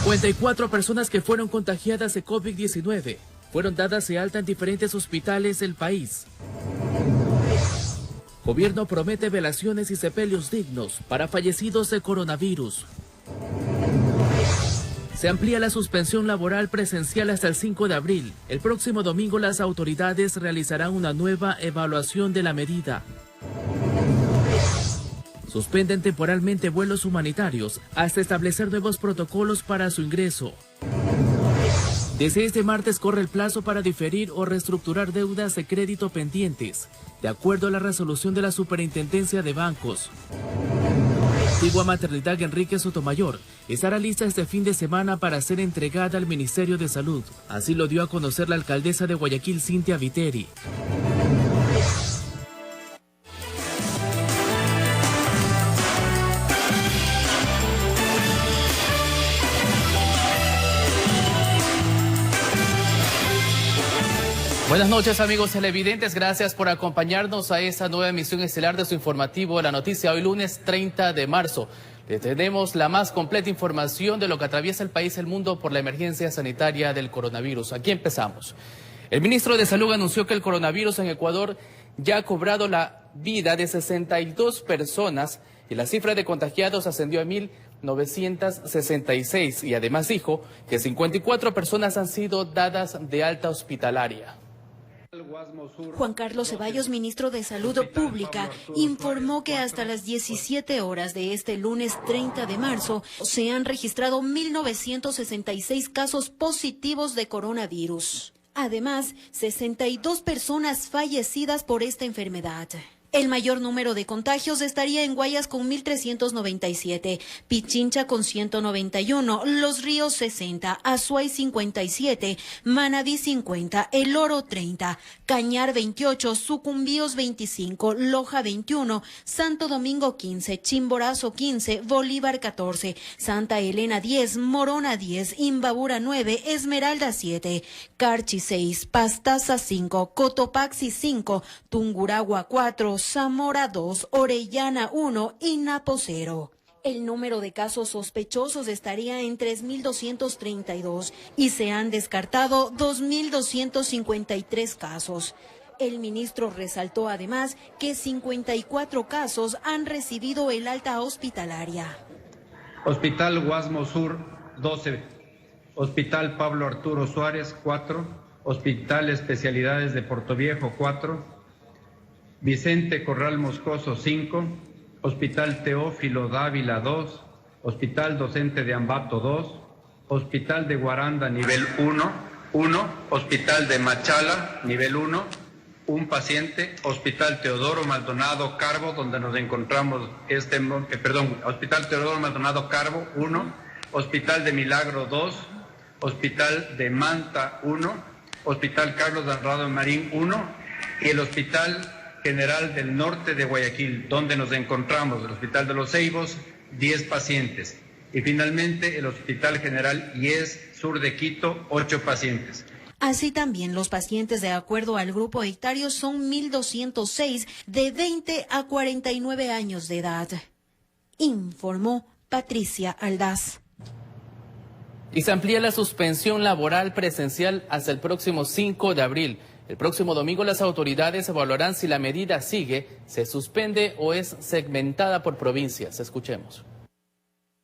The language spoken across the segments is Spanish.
54 personas que fueron contagiadas de COVID-19 fueron dadas de alta en diferentes hospitales del país. Gobierno promete velaciones y sepelios dignos para fallecidos de coronavirus. Se amplía la suspensión laboral presencial hasta el 5 de abril. El próximo domingo las autoridades realizarán una nueva evaluación de la medida. Suspenden temporalmente vuelos humanitarios hasta establecer nuevos protocolos para su ingreso. Desde este martes corre el plazo para diferir o reestructurar deudas de crédito pendientes, de acuerdo a la resolución de la Superintendencia de Bancos. Antigua maternidad Enrique Sotomayor estará lista este fin de semana para ser entregada al Ministerio de Salud. Así lo dio a conocer la alcaldesa de Guayaquil, Cintia Viteri. Buenas noches, amigos televidentes, gracias por acompañarnos a esta nueva emisión estelar de su informativo La Noticia, hoy lunes 30 de marzo. Les tenemos la más completa información de lo que atraviesa el país y el mundo por la emergencia sanitaria del coronavirus. Aquí empezamos. El ministro de Salud anunció que el coronavirus en Ecuador ya ha cobrado la vida de 62 personas y la cifra de contagiados ascendió a 1.966 y además dijo que 54 personas han sido dadas de alta hospitalaria. Juan Carlos Ceballos, ministro de Salud Pública, informó que hasta las 17 horas de este lunes 30 de marzo se han registrado 1.966 casos positivos de coronavirus. Además, 62 personas fallecidas por esta enfermedad. El mayor número de contagios estaría en Guayas con 1.397, Pichincha con 191, Los Ríos 60, Azuay 57, Manabí 50, El Oro 30, Cañar 28, Sucumbíos 25, Loja 21, Santo Domingo 15, Chimborazo 15, Bolívar 14, Santa Elena 10, Morona 10, Imbabura 9, Esmeralda 7, Carchi 6, Pastaza 5, Cotopaxi 5, Tungurahua 4, Zamora 2, Orellana 1 y Napo 0. El número de casos sospechosos estaría en 3.232 y se han descartado 2.253 casos. El ministro resaltó además que 54 casos han recibido el alta hospitalaria. Hospital Guasmo Sur 12, Hospital Pablo Arturo Suárez 4, Hospital Especialidades de Portoviejo 4, Vicente Corral Moscoso 5, Hospital Teófilo Dávila 2, Hospital Docente de Ambato 2, Hospital de Guaranda nivel 1, Hospital de Machala nivel 1, un paciente, Hospital Teodoro Maldonado Carbo, donde nos encontramos Hospital Teodoro Maldonado Carbo 1, Hospital de Milagro 2, Hospital de Manta 1, Hospital Carlos Alvarado Marín 1 y el Hospital General del Norte de Guayaquil, donde nos encontramos, el Hospital de los Ceibos, 10 pacientes. Y finalmente el Hospital General IES Sur de Quito, 8 pacientes. Así también los pacientes de acuerdo al grupo etario son 1.206 de 20 a 49 años de edad. Informó Patricia Aldaz. Y se amplía la suspensión laboral presencial hasta el próximo 5 de abril. El próximo domingo las autoridades evaluarán si la medida sigue, se suspende o es segmentada por provincias. Escuchemos.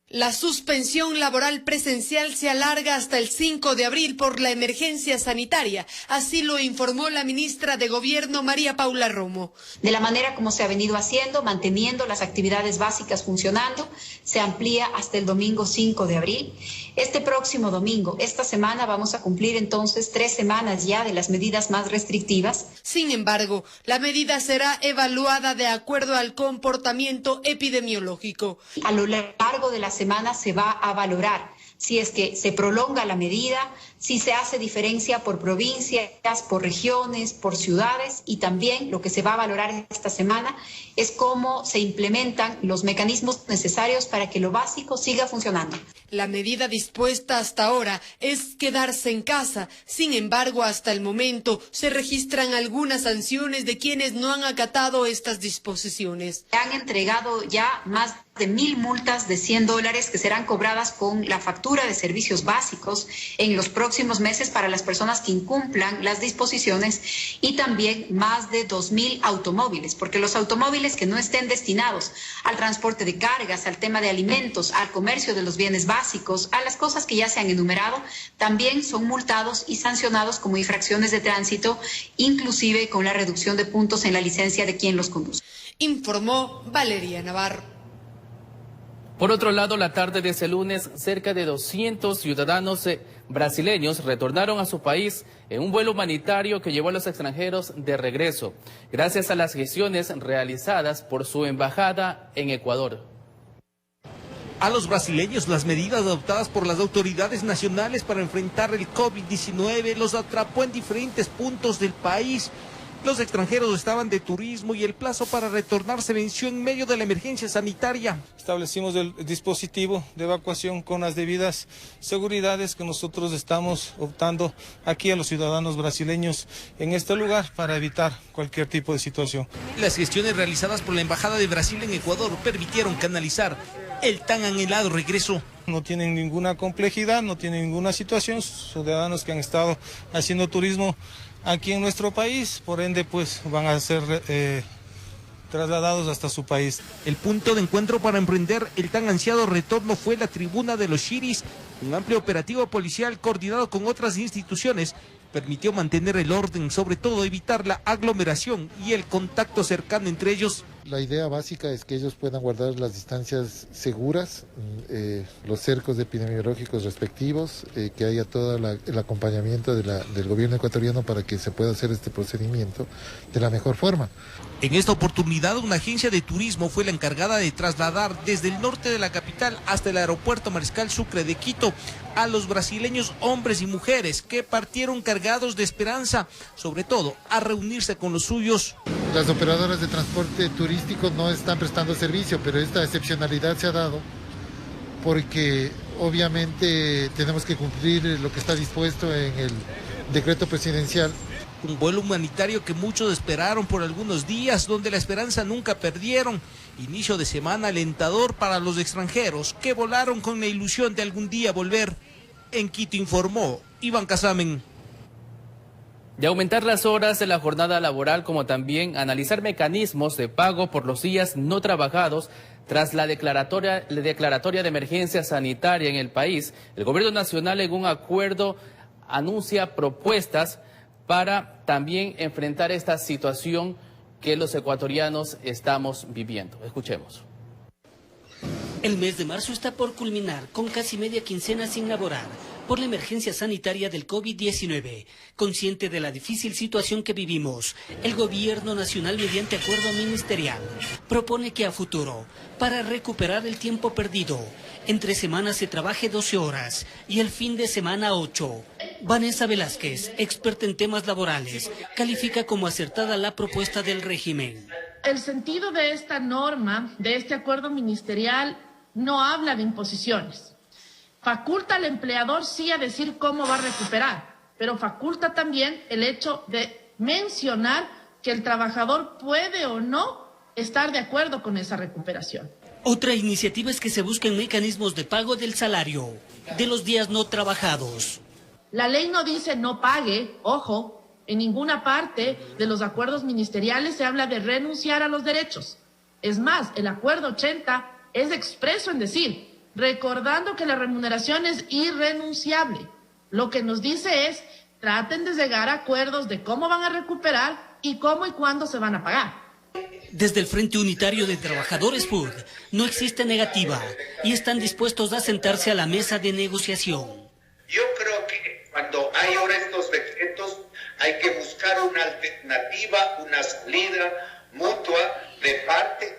La suspensión laboral presencial se alarga hasta el 5 de abril por la emergencia sanitaria, así lo informó la ministra de Gobierno María Paula Romo. De la manera como se ha venido haciendo, manteniendo las actividades básicas funcionando, se amplía hasta el domingo 5 de abril. Este próximo domingo, esta semana, vamos a cumplir entonces 3 semanas ya de las medidas más restrictivas. Sin embargo, la medida será evaluada de acuerdo al comportamiento epidemiológico. A lo largo de la semana se va a valorar si es que se prolonga la medida, si se hace diferencia por provincias, por regiones, por ciudades, y también lo que se va a valorar esta semana es cómo se implementan los mecanismos necesarios para que lo básico siga funcionando. La medida dispuesta hasta ahora es quedarse en casa. Sin embargo, hasta el momento se registran algunas sanciones de quienes no han acatado estas disposiciones. Se han entregado ya más de 1.000 multas de $100 que serán cobradas con la factura de servicios básicos en los próximos meses para las personas que incumplan las disposiciones, y también más de 2.000 automóviles, porque los automóviles que no estén destinados al transporte de cargas, al tema de alimentos, al comercio de los bienes básicos, a las cosas que ya se han enumerado, también son multados y sancionados como infracciones de tránsito, inclusive con la reducción de puntos en la licencia de quien los conduce. Informó Valeria Navarro. Por otro lado, la tarde de ese lunes, cerca de 200 ciudadanos brasileños retornaron a su país en un vuelo humanitario que llevó a los extranjeros de regreso, gracias a las gestiones realizadas por su embajada en Ecuador. A los brasileños, las medidas adoptadas por las autoridades nacionales para enfrentar el COVID-19 los atrapó en diferentes puntos del país. Los extranjeros estaban de turismo y el plazo para retornar se venció en medio de la emergencia sanitaria. Establecimos el dispositivo de evacuación con las debidas seguridades que nosotros estamos optando aquí a los ciudadanos brasileños en este lugar para evitar cualquier tipo de situación. Las gestiones realizadas por la Embajada de Brasil en Ecuador permitieron canalizar el tan anhelado regreso. No tienen ninguna complejidad, no tienen ninguna situación, ciudadanos que han estado haciendo turismo aquí en nuestro país, por ende pues van a ser trasladados hasta su país. El punto de encuentro para emprender el tan ansiado retorno fue la Tribuna de los Chiris. Un amplio operativo policial coordinado con otras instituciones permitió mantener el orden, sobre todo evitar la aglomeración y el contacto cercano entre ellos. La idea básica es que ellos puedan guardar las distancias seguras, los cercos epidemiológicos respectivos, que haya todo el acompañamiento del gobierno ecuatoriano para que se pueda hacer este procedimiento de la mejor forma. En esta oportunidad, una agencia de turismo fue la encargada de trasladar desde el norte de la capital hasta el aeropuerto Mariscal Sucre de Quito a los brasileños hombres y mujeres que partieron cargados de esperanza, sobre todo a reunirse con los suyos. Las operadoras de transporte turístico no están prestando servicio, pero esta excepcionalidad se ha dado porque obviamente tenemos que cumplir lo que está dispuesto en el decreto presidencial. Un vuelo humanitario que muchos esperaron por algunos días, donde la esperanza nunca perdieron. Inicio de semana alentador para los extranjeros que volaron con la ilusión de algún día volver. En Quito informó Iván Casamen. De aumentar las horas de la jornada laboral, como también analizar mecanismos de pago por los días no trabajados tras la declaratoria de emergencia sanitaria en el país, el gobierno nacional en un acuerdo anuncia propuestas para también enfrentar esta situación que los ecuatorianos estamos viviendo. Escuchemos. El mes de marzo está por culminar con casi media quincena sin laborar por la emergencia sanitaria del COVID-19. Consciente de la difícil situación que vivimos, el gobierno nacional, mediante acuerdo ministerial, propone que a futuro, para recuperar el tiempo perdido, entre semanas se trabaje 12 horas y el fin de semana 8. Vanessa Velázquez, experta en temas laborales, califica como acertada la propuesta del régimen. El sentido de esta norma, de este acuerdo ministerial, no habla de imposiciones. Faculta al empleador sí a decir cómo va a recuperar, pero faculta también el hecho de mencionar que el trabajador puede o no estar de acuerdo con esa recuperación. Otra iniciativa es que se busquen mecanismos de pago del salario de los días no trabajados. La ley no dice no pague, ojo, en ninguna parte de los acuerdos ministeriales se habla de renunciar a los derechos. Es más, el acuerdo 80 es expreso en decir, recordando que la remuneración es irrenunciable. Lo que nos dice es, traten de llegar a acuerdos de cómo van a recuperar y cómo y cuándo se van a pagar. Desde el Frente Unitario de Trabajadores FUD no existe negativa y están dispuestos a sentarse a la mesa de negociación. Yo creo que cuando hay ahora estos decretos hay que buscar una alternativa, una salida mutua de parte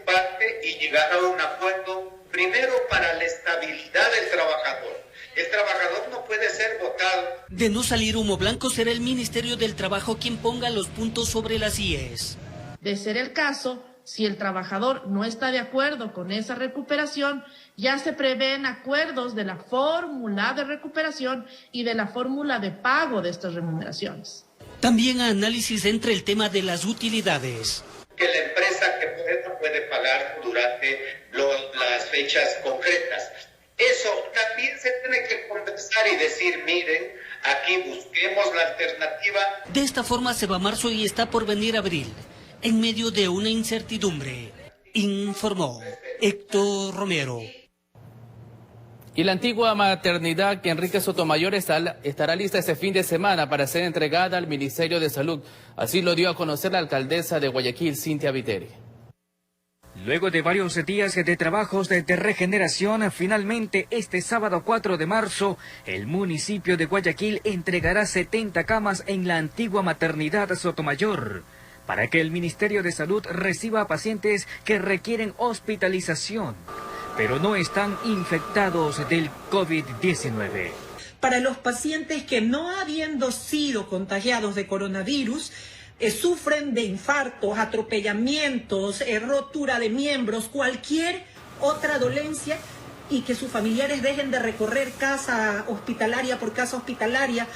y llegar a un acuerdo primero para la estabilidad del trabajador. El trabajador no puede ser votado. De no salir humo blanco, será el Ministerio del Trabajo quien ponga los puntos sobre las IES. De ser el caso, si el trabajador no está de acuerdo con esa recuperación, ya se prevén acuerdos de la fórmula de recuperación y de la fórmula de pago de estas remuneraciones. También análisis entre el tema de las utilidades. Que la empresa que puede pagar durante las fechas concretas. Eso también se tiene que conversar y decir, miren, aquí busquemos la alternativa. De esta forma se va marzo y está por venir abril, en medio de una incertidumbre, informó Héctor Romero. Y la antigua maternidad Enrique Sotomayor estará lista este fin de semana para ser entregada al Ministerio de Salud. Así lo dio a conocer la alcaldesa de Guayaquil, Cintia Viteri. Luego de varios días de trabajos de regeneración, finalmente este sábado 4 de marzo, el municipio de Guayaquil entregará 70 camas en la antigua maternidad Sotomayor, para que el Ministerio de Salud reciba a pacientes que requieren hospitalización, pero no están infectados del COVID-19. Para los pacientes que no habiendo sido contagiados de coronavirus, sufren de infartos, atropellamientos, rotura de miembros, cualquier otra dolencia, y que sus familiares dejen de recorrer casa hospitalaria por casa hospitalaria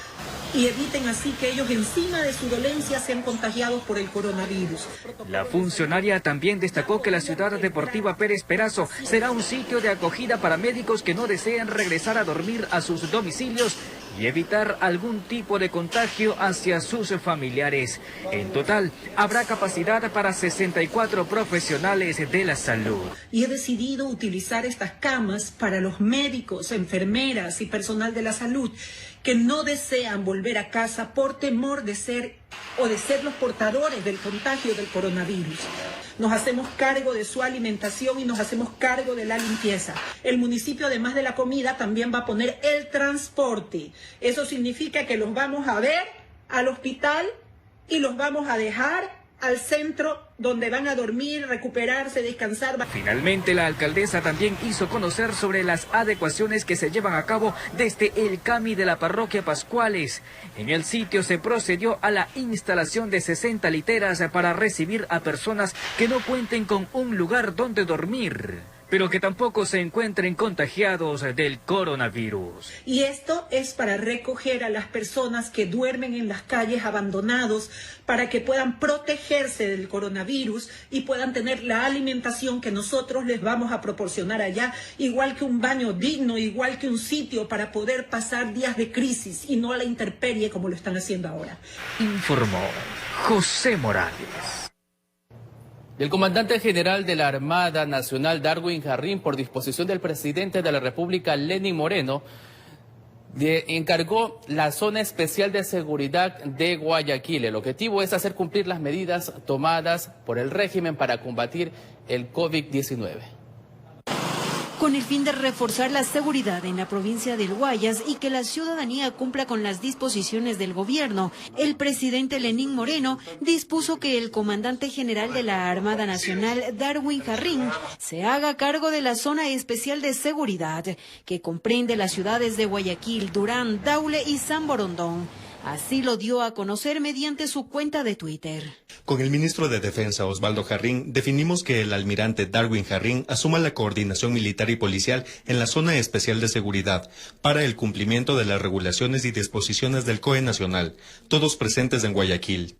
y eviten así que ellos encima de su dolencia sean contagiados por el coronavirus. La funcionaria también destacó que la ciudad deportiva Pérez Perazo será un sitio de acogida para médicos que no deseen regresar a dormir a sus domicilios y evitar algún tipo de contagio hacia sus familiares. En total, habrá capacidad para 64 profesionales de la salud. Y he decidido utilizar estas camas para los médicos, enfermeras y personal de la salud que no desean volver a casa por temor de ser los portadores del contagio del coronavirus. Nos hacemos cargo de su alimentación y nos hacemos cargo de la limpieza. El municipio, además de la comida, también va a poner el transporte. Eso significa que los vamos a ver al hospital y los vamos a dejar al centro donde van a dormir, recuperarse, descansar. Finalmente, la alcaldesa también hizo conocer sobre las adecuaciones que se llevan a cabo desde el CAMI de la parroquia Pascuales. En el sitio se procedió a la instalación de 60 literas para recibir a personas que no cuenten con un lugar donde dormir, pero que tampoco se encuentren contagiados del coronavirus. Y esto es para recoger a las personas que duermen en las calles abandonados, para que puedan protegerse del coronavirus y puedan tener la alimentación que nosotros les vamos a proporcionar allá, igual que un baño digno, igual que un sitio para poder pasar días de crisis y no a la intemperie como lo están haciendo ahora. Informó José Morales. El comandante general de la Armada Nacional, Darwin Jarrín, por disposición del presidente de la República, Lenín Moreno, encargó la Zona Especial de Seguridad de Guayaquil. El objetivo es hacer cumplir las medidas tomadas por el régimen para combatir el COVID-19. Con el fin de reforzar la seguridad en la provincia del Guayas y que la ciudadanía cumpla con las disposiciones del gobierno, el presidente Lenín Moreno dispuso que el comandante general de la Armada Nacional, Darwin Jarrín, se haga cargo de la Zona Especial de Seguridad, que comprende las ciudades de Guayaquil, Durán, Daule y San Borondón. Así lo dio a conocer mediante su cuenta de Twitter. Con el ministro de Defensa, Osvaldo Jarrín, definimos que el almirante Darwin Jarrín asuma la coordinación militar y policial en la Zona Especial de Seguridad para el cumplimiento de las regulaciones y disposiciones del COE Nacional, todos presentes en Guayaquil.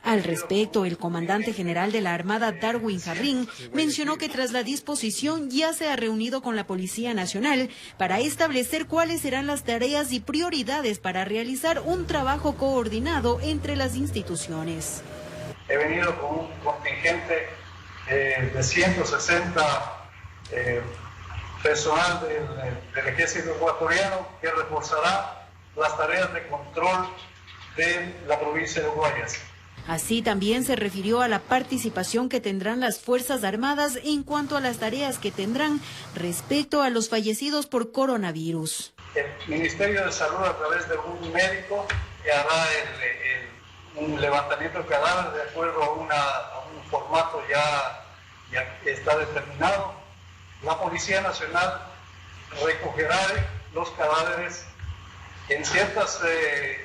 Al respecto, el comandante general de la Armada, Darwin Jarrín, mencionó que tras la disposición ya se ha reunido con la Policía Nacional para establecer cuáles serán las tareas y prioridades para realizar un trabajo coordinado entre las instituciones. He venido con un contingente de 160 personal del ejército ecuatoriano que reforzará las tareas de control de la provincia de Guayas. Así también se refirió a la participación que tendrán las Fuerzas Armadas en cuanto a las tareas que tendrán respecto a los fallecidos por coronavirus. El Ministerio de Salud, a través de un médico, hará un levantamiento de cadáveres de acuerdo a un formato ya está determinado. La Policía Nacional recogerá los cadáveres en ciertas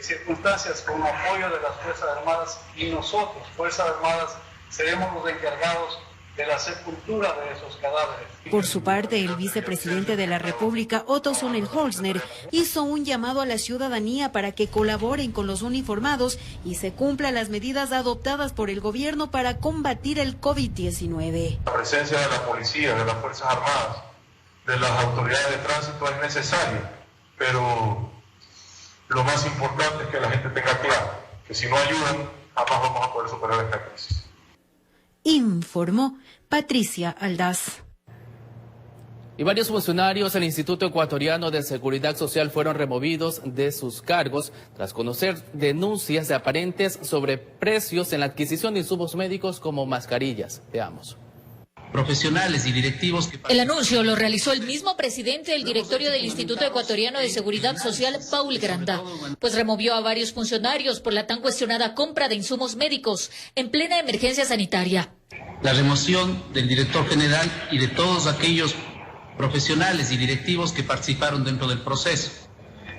circunstancias con apoyo de las Fuerzas Armadas, y nosotros, Fuerzas Armadas, seremos los encargados la sepultura de esos cadáveres. Por su parte, el vicepresidente de la República, Otto Sonnenholzner, hizo un llamado a la ciudadanía para que colaboren con los uniformados y se cumplan las medidas adoptadas por el gobierno para combatir el COVID-19. La presencia de la policía, de las Fuerzas Armadas, de las autoridades de tránsito es necesaria, pero lo más importante es que la gente tenga claro que si no ayudan, jamás vamos a poder superar esta crisis. Informó Patricia Aldaz. Y varios funcionarios del Instituto Ecuatoriano de Seguridad Social fueron removidos de sus cargos tras conocer denuncias de aparentes sobreprecios en la adquisición de insumos médicos como mascarillas. Veamos. Profesionales y directivos que... El anuncio lo realizó el mismo presidente del directorio del Instituto Ecuatoriano de Seguridad Social, Paul Granda, pues removió a varios funcionarios por la tan cuestionada compra de insumos médicos en plena emergencia sanitaria. La remoción del director general y de todos aquellos profesionales y directivos que participaron dentro del proceso.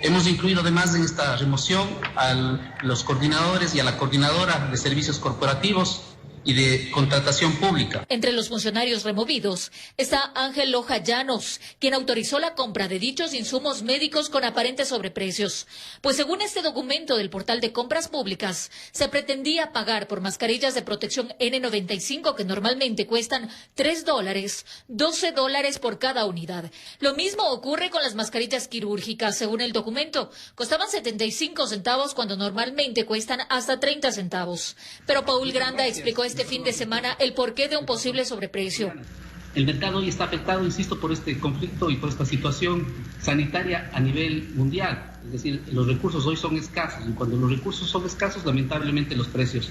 Hemos incluido además en esta remoción a los coordinadores y a la coordinadora de servicios corporativos y de contratación pública. Entre los funcionarios removidos está Ángel Loja Llanos, quien autorizó la compra de dichos insumos médicos con aparentes sobreprecios. Pues según este documento del portal de compras públicas, se pretendía pagar por mascarillas de protección N95 que normalmente cuestan $3, $12 por cada unidad. Lo mismo ocurre con las mascarillas quirúrgicas. Según el documento, costaban 75 centavos cuando normalmente cuestan hasta 30 centavos. Pero Paul Granda explicó este fin de semana el porqué de un posible sobreprecio. El mercado hoy está afectado, insisto, por este conflicto y por esta situación sanitaria a nivel mundial. Es decir, los recursos hoy son escasos y cuando los recursos son escasos, lamentablemente los precios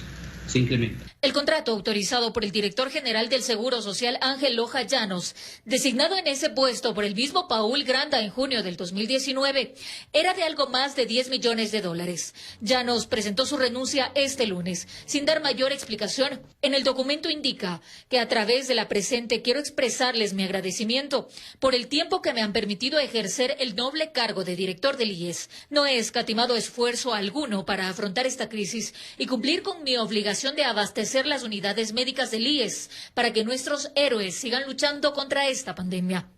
se incrementan. El contrato autorizado por el director general del Seguro Social, Ángel Loja Llanos, designado en ese puesto por el mismo Paul Granda en junio del 2019, era de algo más de $10 millones. Llanos presentó su renuncia este lunes, sin dar mayor explicación. En el documento indica que a través de la presente quiero expresarles mi agradecimiento por el tiempo que me han permitido ejercer el noble cargo de director del IES. No he escatimado esfuerzo alguno para afrontar esta crisis y cumplir con mi obligación de abastecer las unidades médicas del IES para que nuestros héroes sigan luchando contra esta pandemia.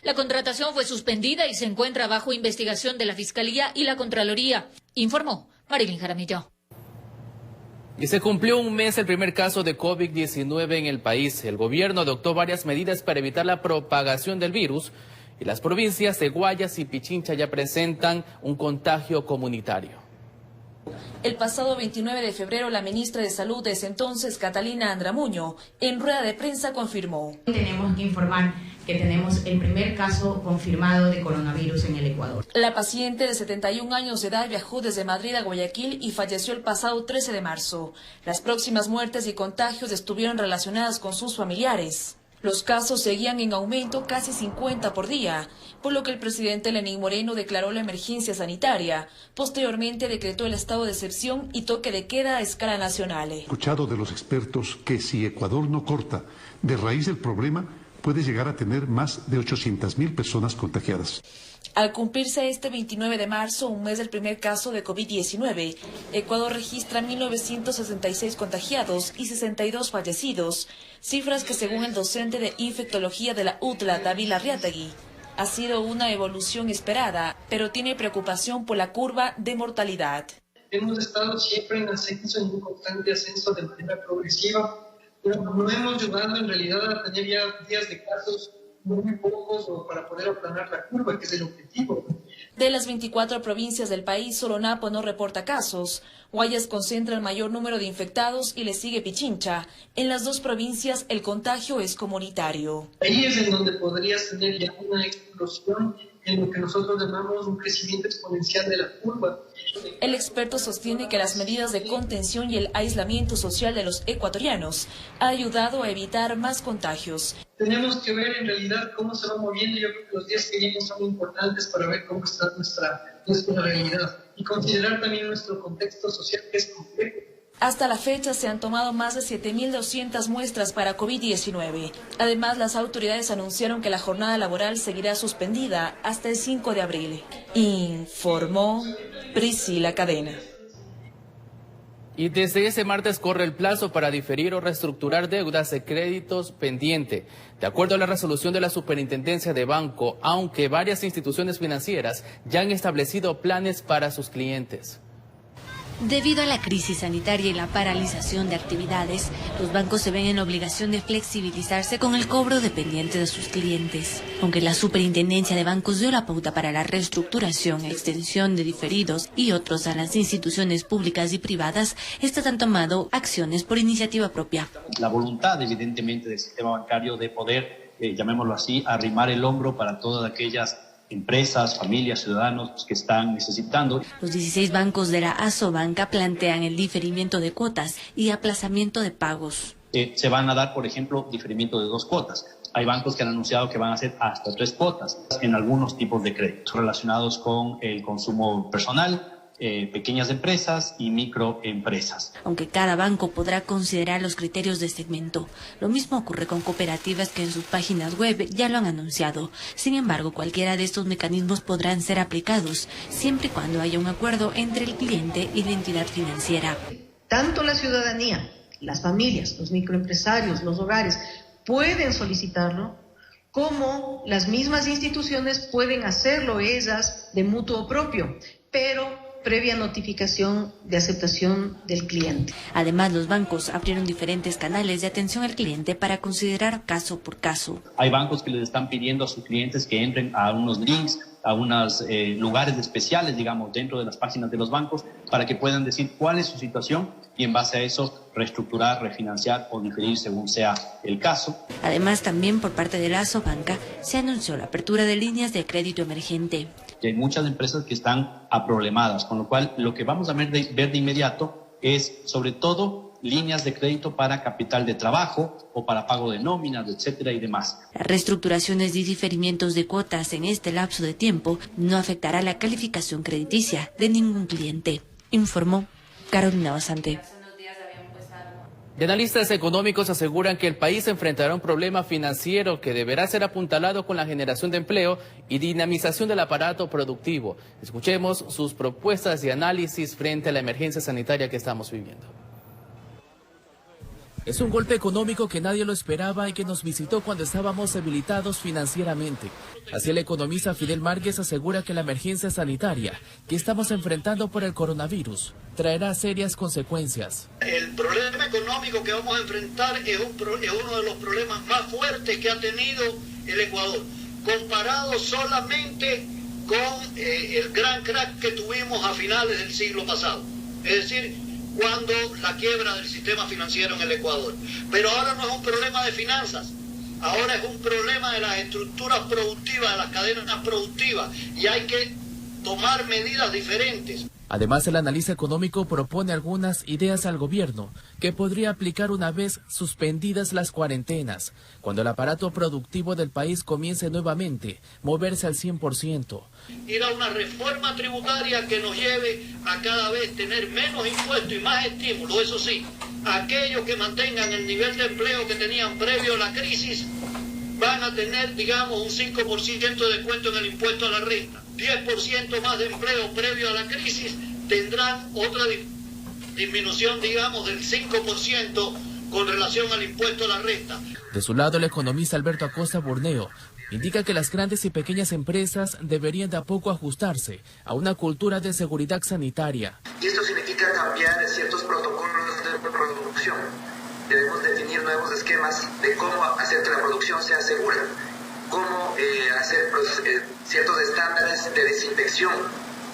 La contratación fue suspendida y se encuentra bajo investigación de la Fiscalía y la Contraloría, informó Marilyn Jaramillo. Y se cumplió un mes el primer caso de COVID-19 en el país. El gobierno adoptó varias medidas para evitar la propagación del virus y las provincias de Guayas y Pichincha ya presentan un contagio comunitario. El pasado 29 de febrero, la ministra de Salud de ese entonces, Catalina Andramuño, en rueda de prensa confirmó. Tenemos que informar que tenemos el primer caso confirmado de coronavirus en el Ecuador. La paciente de 71 años de edad viajó desde Madrid a Guayaquil y falleció el pasado 13 de marzo. Las próximas muertes y contagios estuvieron relacionadas con sus familiares. Los casos seguían en aumento, casi 50 por día, por lo que el presidente Lenín Moreno declaró la emergencia sanitaria. Posteriormente decretó el estado de excepción y toque de queda a escala nacional. He escuchado de los expertos que si Ecuador no corta de raíz el problema, puede llegar a tener más de 800.000 personas contagiadas. Al cumplirse este 29 de marzo, un mes del primer caso de COVID-19, Ecuador registra 1.966 contagiados y 62 fallecidos, cifras que según el docente de infectología de la UTLA, David Larriategui, ha sido una evolución esperada, pero tiene preocupación por la curva de mortalidad. Hemos estado siempre en ascenso, en un constante ascenso de manera progresiva, pero no hemos llegado en realidad a tener ya días de casos muy pocos o para poder aplanar la curva, que es el objetivo. De las 24 provincias del país, solo Napo no reporta casos. Guayas concentra el mayor número de infectados y le sigue Pichincha. En las dos provincias el contagio es comunitario. Ahí es en donde podrías tener ya una explosión en lo que nosotros llamamos un crecimiento exponencial de la curva. El experto sostiene que las medidas de contención y el aislamiento social de los ecuatorianos ha ayudado a evitar más contagios. Tenemos que ver en realidad cómo se va moviendo. Yo creo que los días que vienen son importantes para ver cómo está nuestra realidad y considerar también nuestro contexto social, que es complejo. Hasta la fecha se han tomado más de 7.200 muestras para COVID-19. Además, las autoridades anunciaron que la jornada laboral seguirá suspendida hasta el 5 de abril. Informó Priscila Cadena. Y desde ese martes corre el plazo para diferir o reestructurar deudas de créditos pendientes. De acuerdo a la resolución de la Superintendencia de Banco, aunque varias instituciones financieras ya han establecido planes para sus clientes. Debido a la crisis sanitaria y la paralización de actividades, los bancos se ven en obligación de flexibilizarse con el cobro dependiente de sus clientes. Aunque la Superintendencia de Bancos dio la pauta para la reestructuración, extensión de diferidos y otros a las instituciones públicas y privadas, estas han tomado acciones por iniciativa propia. La voluntad, evidentemente, del sistema bancario de poder, llamémoslo así, arrimar el hombro para todas aquellas empresas, familias, ciudadanos que están necesitando. Los 16 bancos de la Asobanca plantean el diferimiento de cuotas y aplazamiento de pagos. Se van a dar, por ejemplo, diferimiento de 2 cuotas. Hay bancos que han anunciado que van a hacer hasta 3 cuotas en algunos tipos de créditos relacionados con el consumo personal, pequeñas empresas y microempresas. Aunque cada banco podrá considerar los criterios de segmento. Lo mismo ocurre con cooperativas que en sus páginas web ya lo han anunciado. Sin embargo, cualquiera de estos mecanismos podrán ser aplicados, siempre y cuando haya un acuerdo entre el cliente y la entidad financiera. Tanto la ciudadanía, las familias, los microempresarios, los hogares pueden solicitarlo, como las mismas instituciones pueden hacerlo ellas de mutuo propio, pero previa notificación de aceptación del cliente. Además, los bancos abrieron diferentes canales de atención al cliente para considerar caso por caso. Hay bancos que les están pidiendo a sus clientes que entren a unos links, a unos lugares especiales, digamos, dentro de las páginas de los bancos, para que puedan decir cuál es su situación y en base a eso reestructurar, refinanciar o diferir según sea el caso. Además, también por parte de la Asobanca se anunció la apertura de líneas de crédito emergente. Y hay muchas empresas que están aproblemadas, con lo cual lo que vamos a ver de inmediato es sobre todo líneas de crédito para capital de trabajo o para pago de nóminas, etcétera y demás. Las reestructuraciones y diferimientos de cuotas en este lapso de tiempo no afectará la calificación crediticia de ningún cliente, informó Carolina Basante. Y analistas económicos aseguran que el país enfrentará un problema financiero que deberá ser apuntalado con la generación de empleo y dinamización del aparato productivo. Escuchemos sus propuestas de análisis frente a la emergencia sanitaria que estamos viviendo. Es un golpe económico que nadie lo esperaba y que nos visitó cuando estábamos debilitados financieramente. Así el economista Fidel Márquez asegura que la emergencia sanitaria que estamos enfrentando por el coronavirus traerá serias consecuencias. El problema económico que vamos a enfrentar es uno de los problemas más fuertes que ha tenido el Ecuador, comparado solamente con el gran crack que tuvimos a finales del siglo pasado. Es decir, cuando la quiebra del sistema financiero en el Ecuador. Pero ahora no es un problema de finanzas, ahora es un problema de las estructuras productivas, de las cadenas productivas, y hay que tomar medidas diferentes. Además, el analista económico propone algunas ideas al gobierno que podría aplicar una vez suspendidas las cuarentenas, cuando el aparato productivo del país comience nuevamente a moverse al 100%. Ir a una reforma tributaria que nos lleve a cada vez tener menos impuestos y más estímulos. Eso sí, aquellos que mantengan el nivel de empleo que tenían previo a la crisis van a tener, digamos, un 5% de descuento en el impuesto a la renta. 10% más de empleo previo a la crisis tendrán otra disminución, digamos, del 5% con relación al impuesto a la renta. De su lado, el economista Alberto Acosta Burneo indica que las grandes y pequeñas empresas deberían de a poco ajustarse a una cultura de seguridad sanitaria. Y esto significa cambiar ciertos protocolos de producción. Debemos definir nuevos esquemas de cómo hacer que la producción sea segura, cómo hacer ciertos estándares de desinfección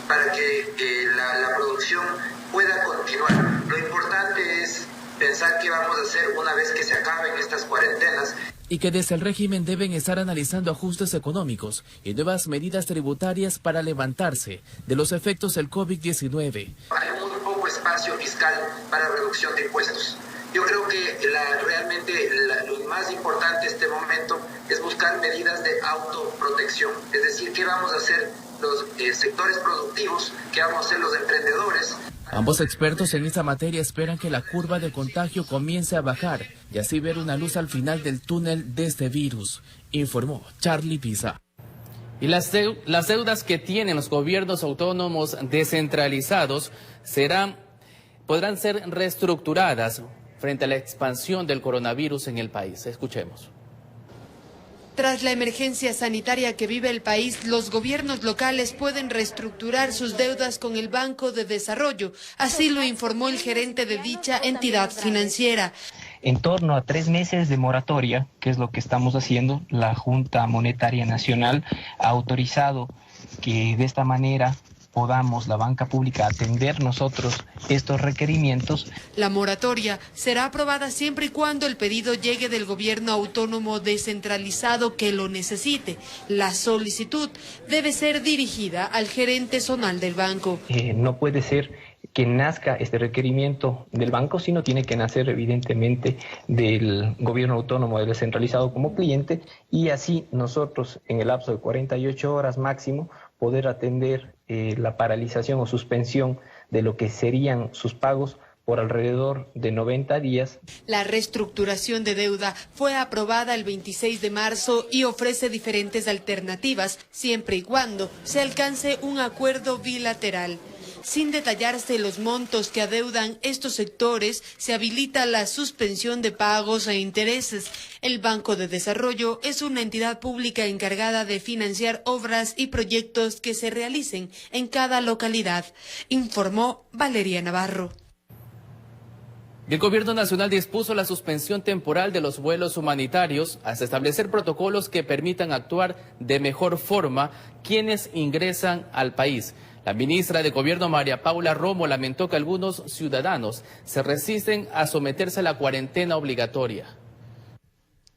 para que la producción pueda continuar. Lo importante es pensar qué vamos a hacer una vez que se acaben estas cuarentenas. Y que desde el régimen deben estar analizando ajustes económicos y nuevas medidas tributarias para levantarse de los efectos del COVID-19. Hay muy poco espacio fiscal para reducción de impuestos. Yo creo que realmente lo más importante en este momento es buscar medidas de autoprotección. Es decir, ¿qué vamos a hacer los sectores productivos? ¿Qué vamos a hacer los emprendedores? Ambos expertos en esta materia esperan que la curva de contagio comience a bajar y así ver una luz al final del túnel de este virus, informó Charlie Pisa. Y las deudas que tienen los gobiernos autónomos descentralizados serán podrán ser reestructuradas frente a la expansión del coronavirus en el país. Escuchemos. Tras la emergencia sanitaria que vive el país, los gobiernos locales pueden reestructurar sus deudas con el Banco de Desarrollo. Así lo informó el gerente de dicha entidad financiera. En torno a 3 meses de moratoria, que es lo que estamos haciendo, la Junta Monetaria Nacional ha autorizado que de esta manera podamos, la banca pública, atender nosotros estos requerimientos. La moratoria será aprobada siempre y cuando el pedido llegue del gobierno autónomo descentralizado que lo necesite. La solicitud debe ser dirigida al gerente zonal del banco. No puede ser que nazca este requerimiento del banco, sino tiene que nacer evidentemente del gobierno autónomo descentralizado como cliente, y así nosotros en el lapso de 48 horas máximo poder atender la paralización o suspensión de lo que serían sus pagos por alrededor de 90 días. La reestructuración de deuda fue aprobada el 26 de marzo y ofrece diferentes alternativas, siempre y cuando se alcance un acuerdo bilateral. Sin detallarse los montos que adeudan estos sectores, se habilita la suspensión de pagos e intereses. El Banco de Desarrollo es una entidad pública encargada de financiar obras y proyectos que se realicen en cada localidad, informó Valeria Navarro. El Gobierno Nacional dispuso la suspensión temporal de los vuelos humanitarios hasta establecer protocolos que permitan actuar de mejor forma quienes ingresan al país. La ministra de Gobierno, María Paula Romo, lamentó que algunos ciudadanos se resisten a someterse a la cuarentena obligatoria.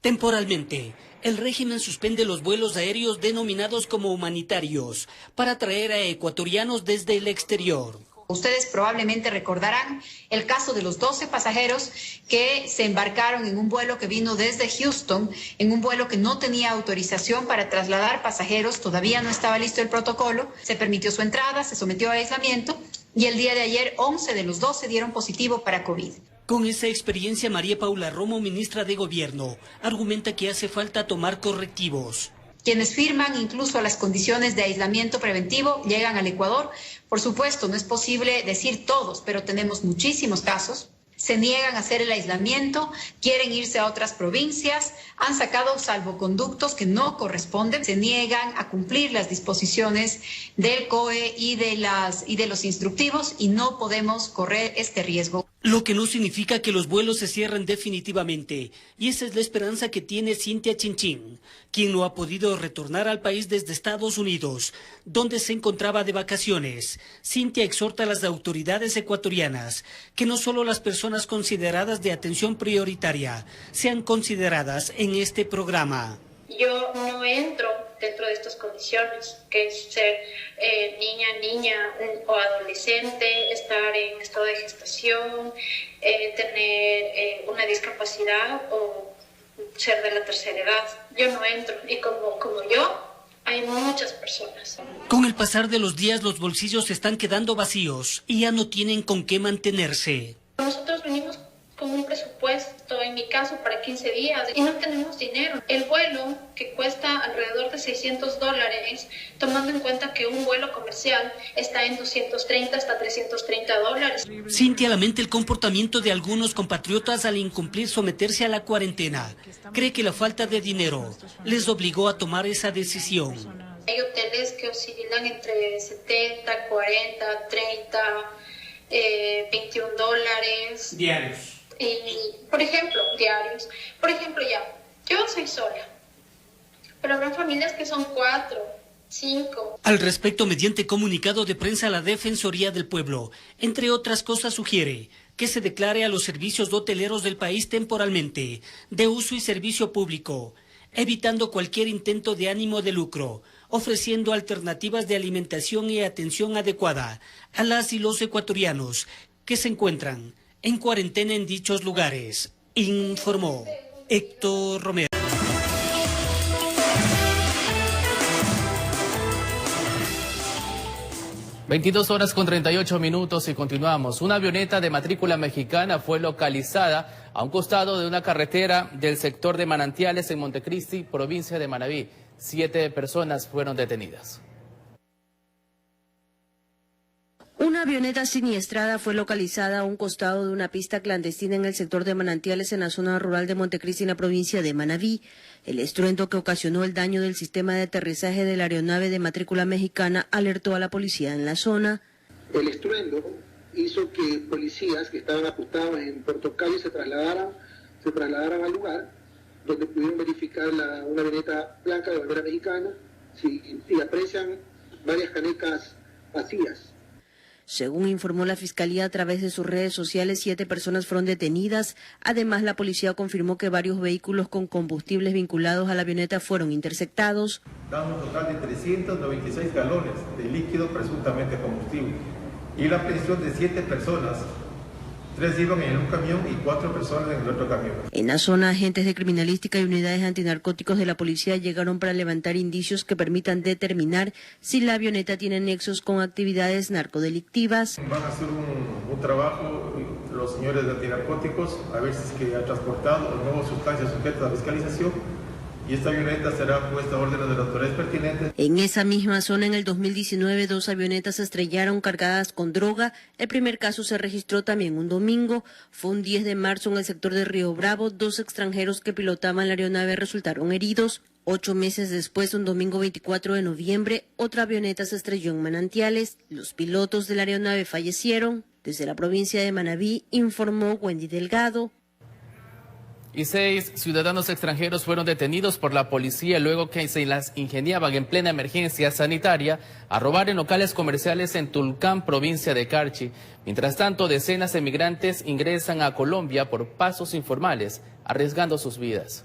Temporalmente, el régimen suspende los vuelos aéreos denominados como humanitarios para traer a ecuatorianos desde el exterior. Ustedes probablemente recordarán el caso de los 12 pasajeros que se embarcaron en un vuelo que vino desde Houston, en un vuelo que no tenía autorización para trasladar pasajeros, todavía no estaba listo el protocolo, se permitió su entrada, se sometió a aislamiento y el día de ayer 11 de los 12 dieron positivo para COVID. Con esa experiencia, María Paula Romo, ministra de Gobierno, argumenta que hace falta tomar correctivos. Quienes firman incluso las condiciones de aislamiento preventivo llegan al Ecuador. Por supuesto, no es posible decir todos, pero tenemos muchísimos casos. Se niegan a hacer el aislamiento, quieren irse a otras provincias, han sacado salvoconductos que no corresponden, se niegan a cumplir las disposiciones del COE y de los instructivos y no podemos correr este riesgo. Lo que no significa que los vuelos se cierren definitivamente, y esa es la esperanza que tiene Cintia Chinchín, quien no ha podido retornar al país desde Estados Unidos, donde se encontraba de vacaciones. Cintia exhorta a las autoridades ecuatorianas que no solo las personas consideradas de atención prioritaria sean consideradas en este programa. Yo no entro dentro de estas condiciones, que es ser niña o adolescente, estar en estado de gestación, tener una discapacidad o ser de la tercera edad. Yo no entro, y como yo, hay muchas personas. Con el pasar de los días, los bolsillos se están quedando vacíos y ya no tienen con qué mantenerse. Nosotros venimos con un presupuesto, en mi caso, para 15 días y no tenemos dinero. El vuelo, que cuesta alrededor de $600, tomando en cuenta que un vuelo comercial está en $230 hasta $330. Cintia lamenta el comportamiento de algunos compatriotas al incumplir someterse a la cuarentena. Cree que la falta de dinero les obligó a tomar esa decisión. Hay hoteles que oscilan entre 70, 40, 30, $21. Diarios. Y, por ejemplo, diarios. Por ejemplo, yo soy sola, pero habrá familias que son 4, 5. Al respecto, mediante comunicado de prensa, la Defensoría del Pueblo, entre otras cosas, sugiere que se declare a los servicios hoteleros del país temporalmente de uso y servicio público, evitando cualquier intento de ánimo de lucro, ofreciendo alternativas de alimentación y atención adecuada a las y los ecuatorianos que se encuentran en cuarentena en dichos lugares, informó Héctor Romero. (22:38) y continuamos. Una avioneta de matrícula mexicana fue localizada a un costado de una carretera del sector de Manantiales en Montecristi, provincia de Manabí. 7 personas fueron detenidas. Una avioneta siniestrada fue localizada a un costado de una pista clandestina en el sector de Manantiales en la zona rural de Montecristi en la provincia de Manabí. El estruendo que ocasionó el daño del sistema de aterrizaje de la aeronave de matrícula mexicana alertó a la policía en la zona. El estruendo hizo que policías que estaban apostados en Puerto Cali se trasladaran al lugar donde pudieron verificar una avioneta blanca de bandera mexicana y aprecian varias canecas vacías. Según informó la Fiscalía a través de sus redes sociales, 7 personas fueron detenidas. Además, la policía confirmó que varios vehículos con combustibles vinculados a la avioneta fueron interceptados. Dando un total de 396 galones de líquido presuntamente combustible y la aprehensión de 7 personas. 3 iban en un camión y 4 personas en el otro camión. En la zona, agentes de criminalística y unidades antinarcóticos de la policía llegaron para levantar indicios que permitan determinar si la avioneta tiene nexos con actividades narcodelictivas. Van a hacer un trabajo los señores de antinarcóticos a ver si es que ha transportado nuevas sustancias sujetas a fiscalización. Y esta avioneta será puesta a órdenes de las autoridades pertinentes. En esa misma zona, en el 2019, 2 avionetas se estrellaron cargadas con droga. El primer caso se registró también un domingo. Fue un 10 de marzo en el sector de Río Bravo. 2 extranjeros que pilotaban la aeronave resultaron heridos. 8 meses después, un domingo 24 de noviembre, otra avioneta se estrelló en Manantiales. Los pilotos de la aeronave fallecieron. Desde la provincia de Manabí, informó Wendy Delgado. Y 6 ciudadanos extranjeros fueron detenidos por la policía luego que se las ingeniaban en plena emergencia sanitaria a robar en locales comerciales en Tulcán, provincia de Carchi. Mientras tanto, decenas de migrantes ingresan a Colombia por pasos informales, arriesgando sus vidas.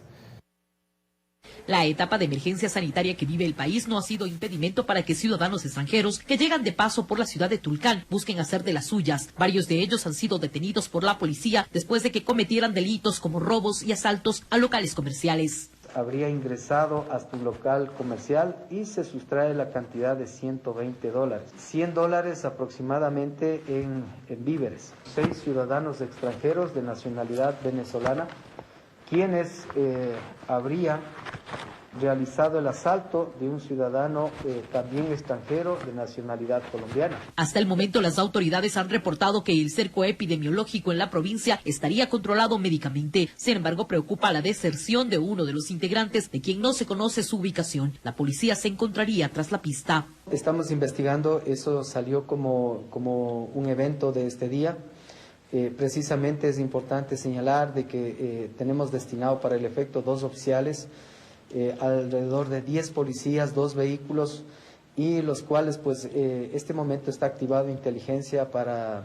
La etapa de emergencia sanitaria que vive el país no ha sido impedimento para que ciudadanos extranjeros que llegan de paso por la ciudad de Tulcán busquen hacer de las suyas. Varios de ellos han sido detenidos por la policía después de que cometieran delitos como robos y asaltos a locales comerciales. Habría ingresado hasta un local comercial y se sustrae la cantidad de $120. $100 aproximadamente en víveres. 6 ciudadanos extranjeros de nacionalidad venezolana quienes habrían realizado el asalto de un ciudadano también extranjero de nacionalidad colombiana. Hasta el momento, las autoridades han reportado que el cerco epidemiológico en la provincia estaría controlado médicamente. Sin embargo, preocupa la deserción de uno de los integrantes, de quien no se conoce su ubicación. La policía se encontraría tras la pista. Estamos investigando, eso salió como un evento de este día. Precisamente es importante señalar de que tenemos destinado para el efecto 2 oficiales, alrededor de 10 policías, 2 vehículos, y los cuales pues este momento está activado inteligencia para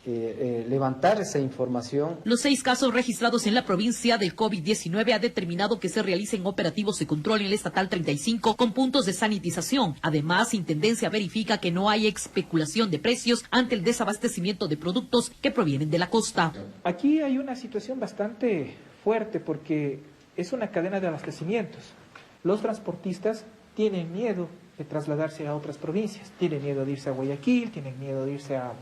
levantar esa información. Los 6 casos registrados en la provincia del COVID-19 ha determinado que se realicen operativos de control en la estatal 35 con puntos de sanitización. Además, Intendencia verifica que no hay especulación de precios ante el desabastecimiento de productos que provienen de la costa. Aquí hay una situación bastante fuerte porque es una cadena de abastecimientos. Los transportistas tienen miedo de trasladarse a otras provincias, tienen miedo de irse a Guayaquil, tienen miedo de irse a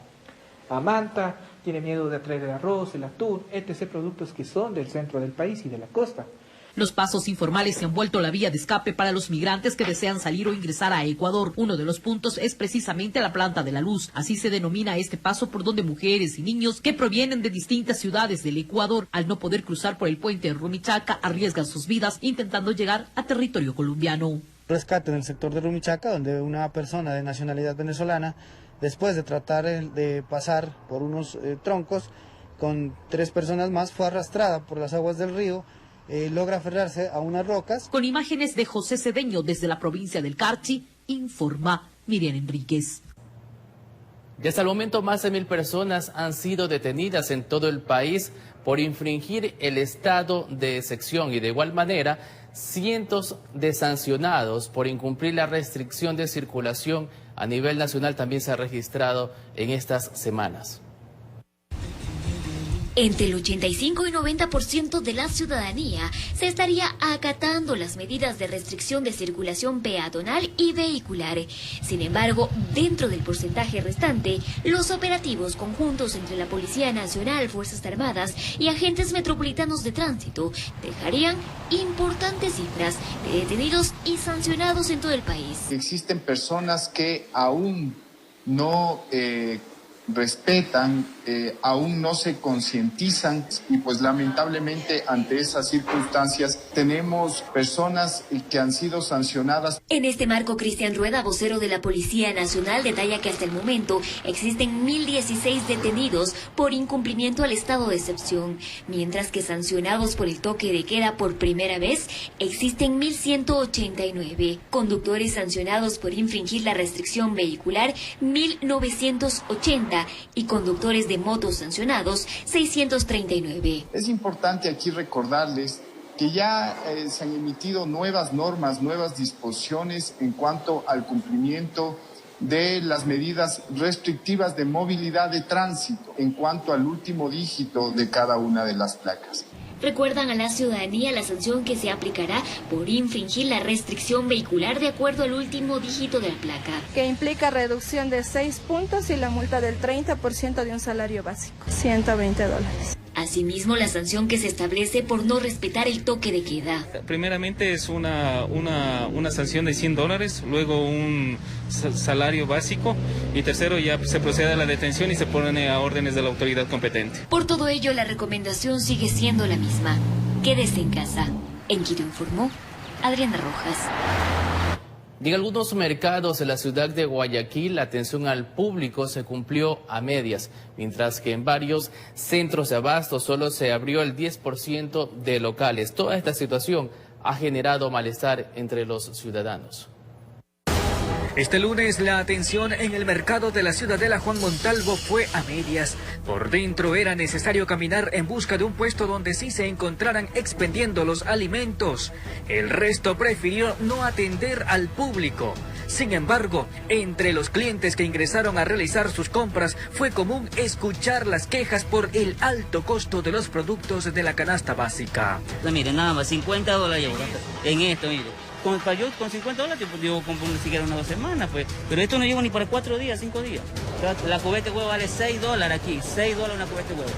Manta, tiene miedo de traer el arroz, el atún, etc. productos que son del centro del país y de la costa. Los pasos informales se han vuelto la vía de escape para los migrantes que desean salir o ingresar a Ecuador. Uno de los puntos es precisamente la Planta de la Luz. Así se denomina este paso por donde mujeres y niños que provienen de distintas ciudades del Ecuador, al no poder cruzar por el puente de Rumichaca, arriesgan sus vidas intentando llegar a territorio colombiano. Rescate en el sector de Rumichaca, donde una persona de nacionalidad venezolana, después de tratar de pasar por unos troncos con 3 personas más, fue arrastrada por las aguas del río, logra aferrarse a unas rocas. Con imágenes de José Cedeño desde la provincia del Carchi, informa Miriam Enríquez. Y hasta el momento, más de 1,000 personas han sido detenidas en todo el país por infringir el estado de excepción y de igual manera cientos de sancionados por incumplir la restricción de circulación a nivel nacional también se ha registrado en estas semanas. Entre el 85 y 90% de la ciudadanía se estaría acatando las medidas de restricción de circulación peatonal y vehicular. Sin embargo, dentro del porcentaje restante, los operativos conjuntos entre la Policía Nacional, Fuerzas Armadas y agentes metropolitanos de tránsito dejarían importantes cifras de detenidos y sancionados en todo el país. Existen personas que aún no respetan, aún no se concientizan y pues lamentablemente ante esas circunstancias tenemos personas que han sido sancionadas. En este marco, Cristian Rueda, vocero de la Policía Nacional, detalla que hasta el momento existen 1.016 detenidos por incumplimiento al estado de excepción, mientras que sancionados por el toque de queda por primera vez existen 1.189. Conductores sancionados por infringir la restricción vehicular, 1.980, y conductores de motos sancionados, 639. Es importante aquí recordarles que ya se han emitido nuevas normas, nuevas disposiciones en cuanto al cumplimiento de las medidas restrictivas de movilidad de tránsito en cuanto al último dígito de cada una de las placas. Recuerdan a la ciudadanía la sanción que se aplicará por infringir la restricción vehicular de acuerdo al último dígito de la placa, que implica reducción de 6 puntos y la multa del 30% de un salario básico, $120. Asimismo, la sanción que se establece por no respetar el toque de queda. Primeramente es una sanción de $100, luego un salario básico y tercero ya se procede a la detención y se pone a órdenes de la autoridad competente. Por todo ello, la recomendación sigue siendo la misma. Quédese en casa. En Quito informó Adriana Rojas. En algunos mercados de la ciudad de Guayaquil, la atención al público se cumplió a medias, mientras que en varios centros de abasto solo se abrió el 10% de locales. Toda esta situación ha generado malestar entre los ciudadanos. Este lunes la atención en el mercado de la Ciudadela Juan Montalvo fue a medias. Por dentro era necesario caminar en busca de un puesto donde sí se encontraran expendiendo los alimentos. El resto prefirió no atender al público. Sin embargo, entre los clientes que ingresaron a realizar sus compras fue común escuchar las quejas por el alto costo de los productos de la canasta básica. Mire, nada más $50 llevo en esto, mire. Yo con $50 yo compro ni siquiera unas 2 semanas, pues. Pero esto no llevo ni para 4 días, 5 días. La cubeta de huevo vale $6 aquí, $6 una cubeta de huevo.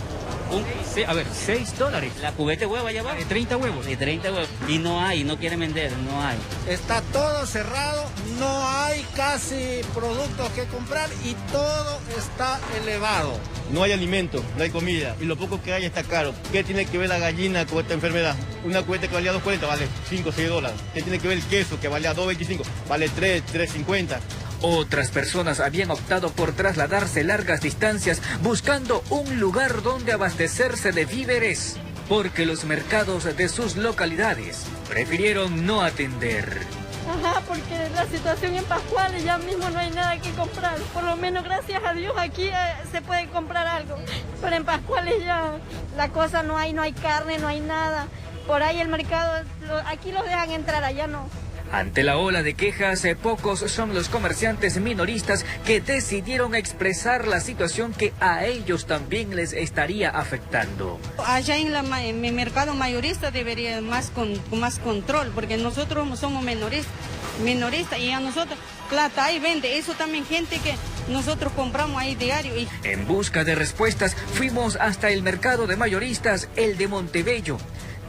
$6. La cubeta de huevo allá abajo. De 30 huevos. De 30 huevos. Y no quieren vender, no hay. Está todo cerrado, no hay casi productos que comprar y todo está elevado. No hay alimento, no hay comida y lo poco que hay está caro. ¿Qué tiene que ver la gallina con esta enfermedad? Una cubeta que valía $2.40 vale $5 o $6. ¿Qué tiene que ver el queso que valía $2.25? Vale $3.50. Otras personas habían optado por trasladarse largas distancias buscando un lugar donde abastecerse de víveres, porque los mercados de sus localidades prefirieron no atender. Ajá, porque la situación en Pascuales ya mismo no hay nada que comprar. Por lo menos, gracias a Dios, aquí se puede comprar algo. Pero en Pascuales ya la cosa no hay carne, no hay nada. Por ahí el mercado, aquí los dejan entrar, allá no. Ante la ola de quejas, pocos son los comerciantes minoristas que decidieron expresar la situación que a ellos también les estaría afectando. Allá en mi mercado mayorista debería con más control, porque nosotros somos minoristas y a nosotros plata ahí vende, eso también gente que nosotros compramos ahí diario. En busca de respuestas fuimos hasta el mercado de mayoristas, el de Montebello.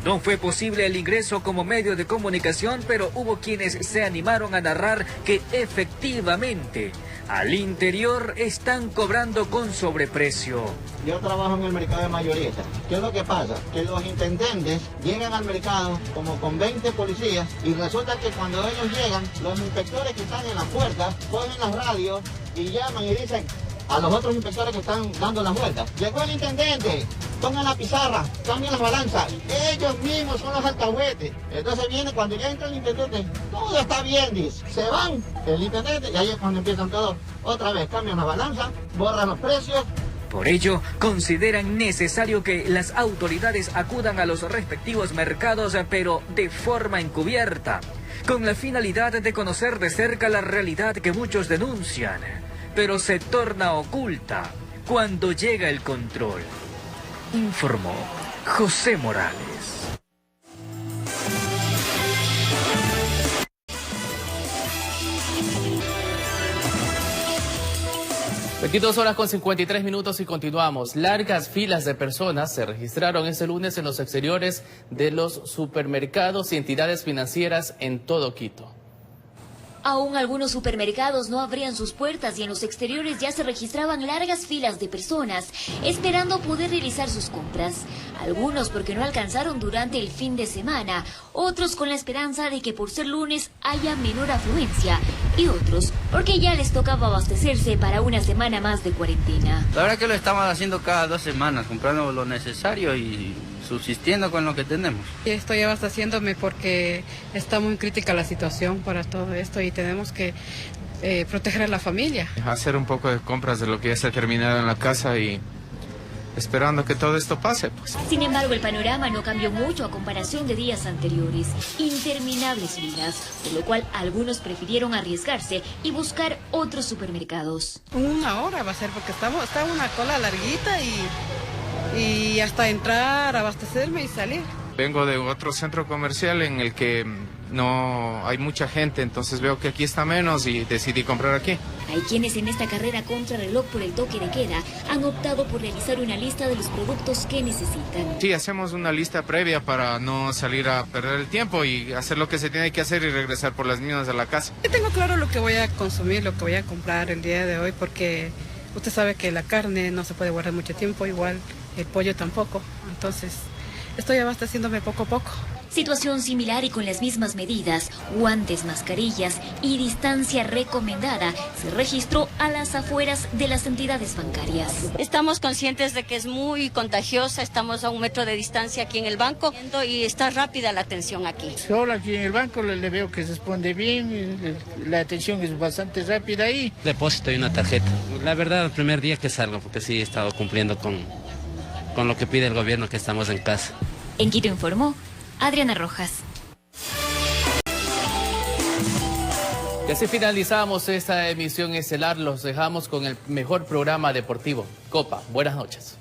No fue posible el ingreso como medio de comunicación, pero hubo quienes se animaron a narrar que efectivamente al interior están cobrando con sobreprecio. Yo trabajo en el mercado de mayoristas. ¿Qué es lo que pasa? Que los intendentes llegan al mercado como con 20 policías y resulta que cuando ellos llegan, los inspectores que están en la puerta ponen las radios y llaman y dicen a los otros inspectores que están dando las vueltas: llegó el intendente, pongan la pizarra, cambien las balanzas. Ellos mismos son los alcahuetes. Entonces viene, cuando ya entra el intendente, todo está bien, dice. Se van el intendente y ahí es cuando empiezan todos otra vez, cambian las balanzas, borran los precios. Por ello, consideran necesario que las autoridades acudan a los respectivos mercados, pero de forma encubierta, con la finalidad de conocer de cerca la realidad que muchos denuncian, pero se torna oculta cuando llega el control. Informó José Morales. 22:53 y continuamos. Largas filas de personas se registraron este lunes en los exteriores de los supermercados y entidades financieras en todo Quito. Aún algunos supermercados no abrían sus puertas y en los exteriores ya se registraban largas filas de personas esperando poder realizar sus compras. Algunos porque no alcanzaron durante el fin de semana, otros con la esperanza de que por ser lunes haya menor afluencia y otros porque ya les tocaba abastecerse para una semana más de cuarentena. La verdad que lo estamos haciendo cada 2 semanas, comprando lo necesario y subsistiendo con lo que tenemos. Estoy abasteciéndome porque está muy crítica la situación para todo esto y tenemos que proteger a la familia. Hacer un poco de compras de lo que ya está terminado en la casa y esperando que todo esto pase, pues. Sin embargo, el panorama no cambió mucho a comparación de días anteriores. Interminables filas, por lo cual algunos prefirieron arriesgarse y buscar otros supermercados. Una hora va a ser porque está una cola larguita y hasta entrar, abastecerme y salir. Vengo de otro centro comercial en el que no hay mucha gente, entonces veo que aquí está menos y decidí comprar aquí. Hay quienes en esta carrera contra reloj por el toque de queda han optado por realizar una lista de los productos que necesitan. Sí, hacemos una lista previa para no salir a perder el tiempo y hacer lo que se tiene que hacer y regresar por las mismas a la casa. Yo tengo claro lo que voy a consumir, lo que voy a comprar el día de hoy porque usted sabe que la carne no se puede guardar mucho tiempo, igual el pollo tampoco, entonces estoy abasteciéndome poco a poco. Situación similar y con las mismas medidas, guantes, mascarillas y distancia recomendada, se registró a las afueras de las entidades bancarias. Estamos conscientes de que es muy contagiosa, estamos a 1 metro de distancia aquí en el banco y está rápida la atención aquí. Solo aquí en el banco le veo que responde bien, la atención es bastante rápida ahí. Depósito y una tarjeta. La verdad, el primer día que salgo, porque sí he estado cumpliendo con lo que pide el gobierno, que estamos en casa. En Quito informó Adriana Rojas. Y así finalizamos esta emisión estelar. Los dejamos con el mejor programa deportivo, Copa. Buenas noches.